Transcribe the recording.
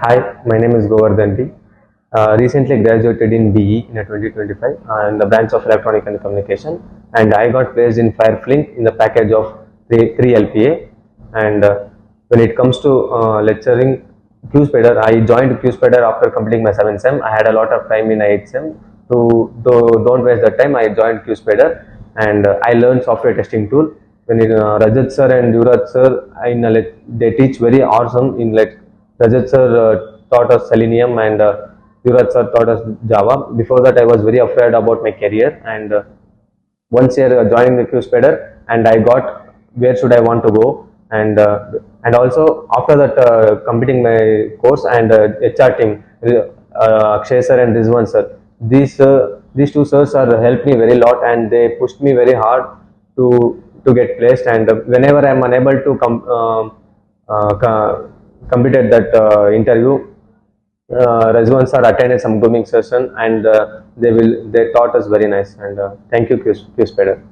Hi, my name is Govardhan Reddy. Recently graduated in BE in 2025 in the branch of Electronic and Communication, and I got placed in Fireflink in the package of 3 LPA. And when it comes to lecturing QSPIDER, I joined QSPIDER after completing my 7th SEM. I had a lot of time in 8th SEM. Don't waste the time, I joined QSPIDER and I learned software testing tool. When Rajat sir and Yuvraj sir, they teach very awesome in Rajat sir taught us Selenium and Yuvraj sir taught us Java. Before that, I was very afraid about my career, and once year joining the QSPIDER, and I got where should I want to go, and also after that completing my course and HR team, Akshay sir and Rizwan sir, these two sirs are helped me very lot, and they pushed me very hard to get placed. And whenever I am unable to completed that interview, Rizwan sir attended some grooming session, and they taught us very nice. And thank you, QSPIDER.